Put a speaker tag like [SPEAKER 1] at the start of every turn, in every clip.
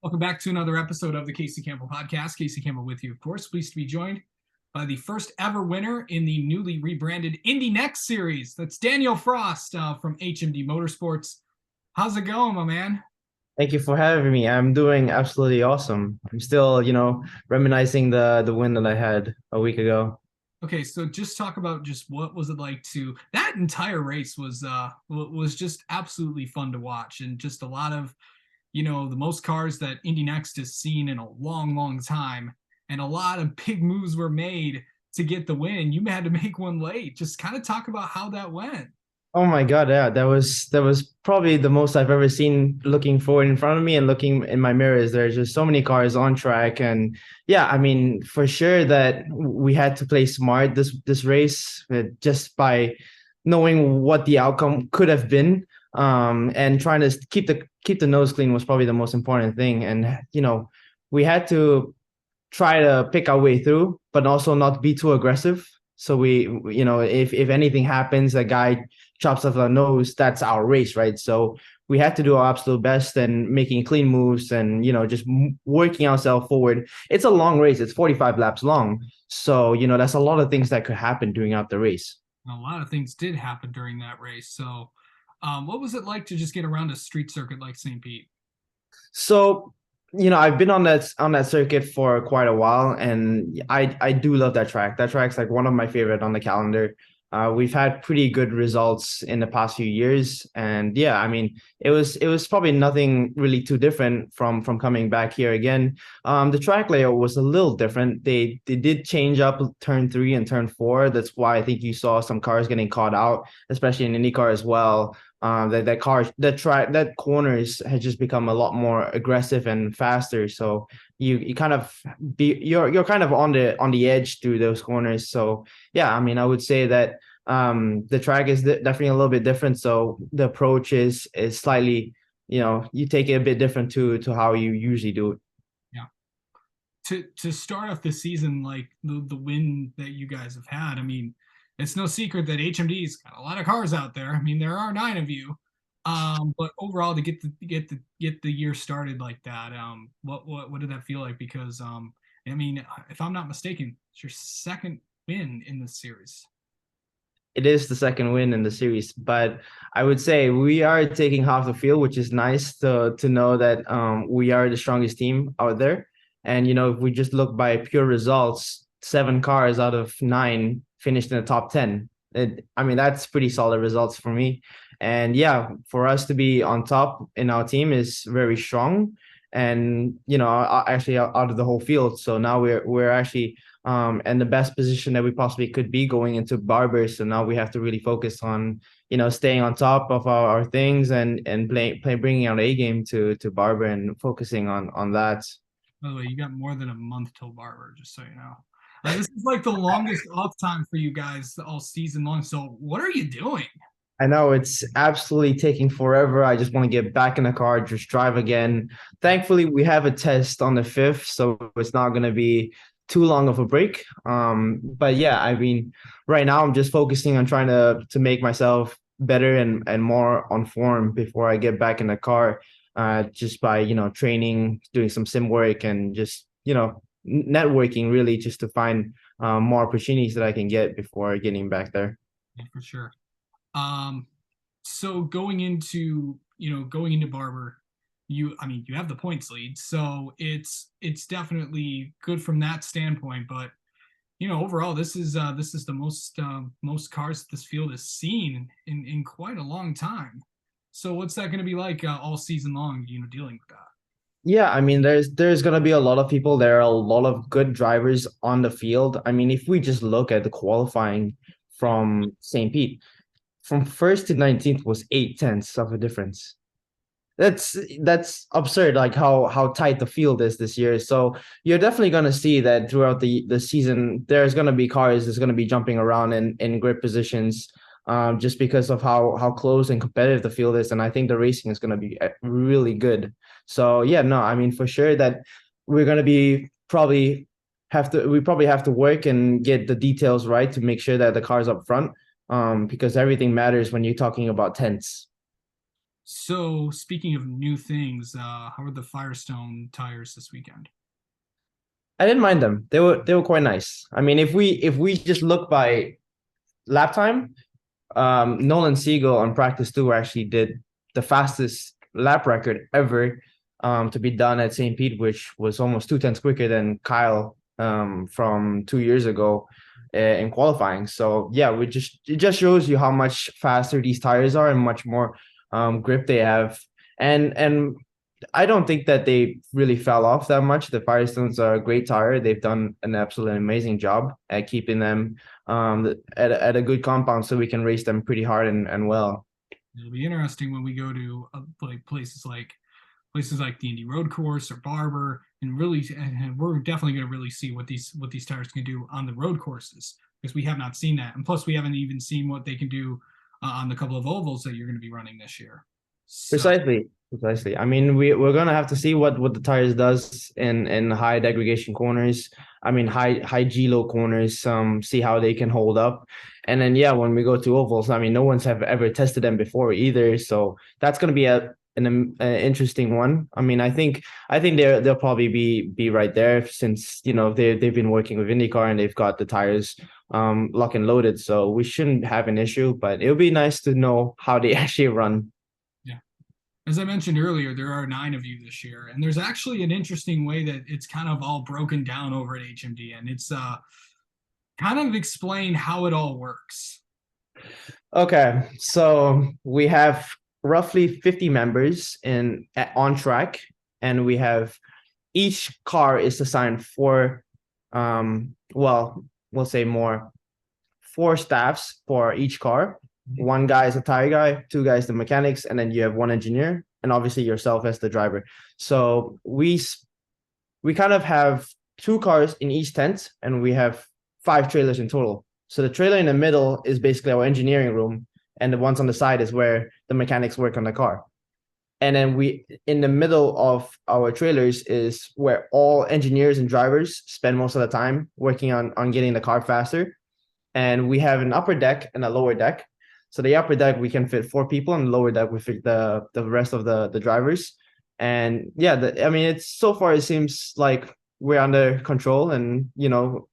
[SPEAKER 1] Welcome back to another episode of the Casey Campbell Podcast. Casey Campbell with you, of course. Pleased to be joined by the first ever winner in the newly rebranded Indy NXT Series. That's Danial Frost from HMD Motorsports. How's it going, my man?
[SPEAKER 2] Thank you for having me. I'm doing absolutely awesome. I'm still, reminiscing the win that I had a week ago.
[SPEAKER 1] Okay, so just talk about just what was it like to that entire race was just absolutely fun to watch, and just a lot of the most cars that Indy Next has seen in a long, long time. And a lot of big moves were made to get the win. You had to make one late. Just kind of talk about how that went.
[SPEAKER 2] Oh my God, yeah, that was probably the most I've ever seen looking forward in front of me and looking in my mirrors. There's just so many cars on track. And yeah, I mean, for sure that we had to play smart this race just by knowing what the outcome could have been. And trying to keep the nose clean was probably the most important thing. And we had to try to pick our way through, but also not be too aggressive. So if anything happens, a guy chops off our nose, that's our race, right? So we had to do our absolute best and making clean moves and just working ourselves forward. It's a long race; it's 45 laps long, so that's a lot of things that could happen during out the race.
[SPEAKER 1] A lot of things did happen during that race. So, what was it like to just get around a street circuit like St. Pete?
[SPEAKER 2] So, I've been on that circuit for quite a while, and I do love that track. That track's like one of my favorite on the calendar. We've had pretty good results in the past few years, and yeah, I mean, it was probably nothing really too different from coming back here again. The track layout was a little different. They did change up turn 3 and turn 4. That's why I think you saw some cars getting caught out, especially in IndyCar as well. That corners has just become a lot more aggressive and faster. So you kind of you're kind of on the edge through those corners. So yeah, I mean, I would say that the track is definitely a little bit different. So the approach is slightly, you take it a bit different to how you usually do it.
[SPEAKER 1] Yeah. To start off the season, like the win that you guys have had, I mean, it's no secret that HMD's got a lot of cars out there. I mean, there are 9 of you. But overall, to get the year started like that, what did that feel like? Because I mean, if I'm not mistaken, it's your second win in this series.
[SPEAKER 2] It is the second win in the series, but I would say we are taking half the field, which is nice to know that we are the strongest team out there. And if we just look by pure results, 7 cars out of 9 finished in the top 10. I mean, that's pretty solid results for me. And yeah, for us to be on top in our team is very strong. And actually out of the whole field. So now we're actually and the best position that we possibly could be going into Barber. So now we have to really focus on, staying on top of our things and bringing our A game to Barber and focusing on that.
[SPEAKER 1] By the way, you got more than a month till Barber, just so you know. This is like the longest off time for you guys all season long. So what are you doing?
[SPEAKER 2] I know it's absolutely taking forever. I just want to get back in the car, just drive again. Thankfully, we have a test on the 5th, so it's not going to be too long of a break. But yeah, I mean, right now I'm just focusing on trying to make myself better and more on form before I get back in the car. Just by training, doing some sim work, and just networking really, just to find more opportunities that I can get before getting back there.
[SPEAKER 1] Yeah, for sure. Um, so going into Barber, I mean, you have the points lead, so it's definitely good from that standpoint. But overall, this is the most cars this field has seen in quite a long time. So what's that going to be like all season long? Dealing with that.
[SPEAKER 2] Yeah, I mean, there's gonna be a lot of people. There are a lot of good drivers on the field. I mean, if we just look at the qualifying from St. Pete, from first to 19th was 8 tenths of a difference. That's absurd, like how tight the field is this year. So you're definitely gonna see that throughout the season. There's gonna be cars that's gonna be jumping around in grid positions, just because of how close and competitive the field is. And I think the racing is gonna be really good. So yeah, no, I mean, for sure that we're gonna be probably have to work and get the details right to make sure that the car's up front, because everything matters when you're talking about tenths.
[SPEAKER 1] So speaking of new things, how are the Firestone tires this weekend?
[SPEAKER 2] I didn't mind them. They were quite nice. I mean, if we just look by lap time, Nolan Siegel on practice two actually did the fastest lap record ever to be done at St. Pete, which was almost 2 tenths quicker than Kyle from 2 years ago in qualifying. So yeah, it just shows you how much faster these tires are and much more grip they have. And I don't think that they really fell off that much. The Firestones are a great tire. They've done an absolutely amazing job at keeping them at a good compound so we can race them pretty hard and well.
[SPEAKER 1] It'll be interesting when we go to like places like the Indy Road Course or Barber, and really, and we're definitely going to really see what these tires can do on the road courses because we have not seen that, and plus we haven't even seen what they can do on the couple of ovals that you're going to be running this year. So
[SPEAKER 2] Precisely. Precisely. I mean, we're gonna have to see what the tires does in high degradation corners. I mean, high G low corners. See how they can hold up, and then yeah, when we go to ovals, I mean, no one's have ever tested them before either. So that's gonna be an interesting one. I mean, I think they'll probably be right there since they've been working with IndyCar and they've got the tires lock and loaded. So we shouldn't have an issue. But it'll be nice to know how they actually run.
[SPEAKER 1] yeah, as I mentioned earlier, there are 9 of you this year, and there's actually an interesting way that it's kind of all broken down over at HMD, and it's kind of explain how it all works.
[SPEAKER 2] Okay, so we have roughly 50 members on track, and we have each car is assigned well, we'll say more 4 staffs for each car. One guy is a tire guy, 2 guys the mechanics, and then you have one engineer, and obviously yourself as the driver. So we kind of have 2 cars in each tent, and we have 5 trailers in total. So the trailer in the middle is basically our engineering room, and the ones on the side is where the mechanics work on the car. And then we in the middle of our trailers is where all engineers and drivers spend most of the time working on getting the car faster. And we have an upper deck and a lower deck. So the upper deck we can fit 4 people, and the lower deck we fit the rest of the drivers. And yeah, I mean, it's so far it seems like we're under control, and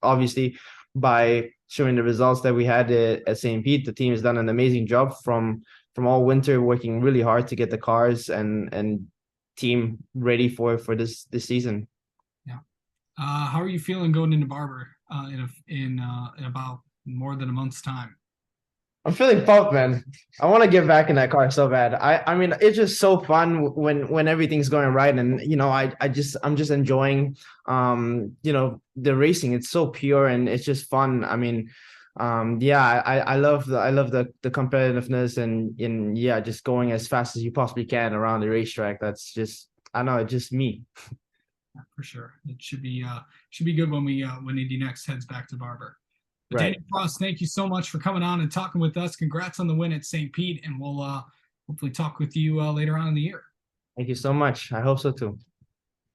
[SPEAKER 2] obviously by showing the results that we had at St. Pete, the team has done an amazing job from all winter working really hard to get the cars and team ready for this season.
[SPEAKER 1] Yeah. How are you feeling going into Barber in about more than a month's time?
[SPEAKER 2] I'm feeling pumped, man. I want to get back in that car so bad. I mean, it's just so fun when everything's going right, and I'm just enjoying the racing. It's so pure and it's just fun. I mean, yeah, I love the competitiveness and yeah, just going as fast as you possibly can around the racetrack. That's just, I know, it's just me.
[SPEAKER 1] Yeah, for sure. It should be good when we when Indy next heads back to Barber. But
[SPEAKER 2] Right.
[SPEAKER 1] Daniel Frost, thank you so much for coming on and talking with us. Congrats on the win at St. Pete, and we'll hopefully talk with you later on in the year.
[SPEAKER 2] Thank you so much. I hope so too.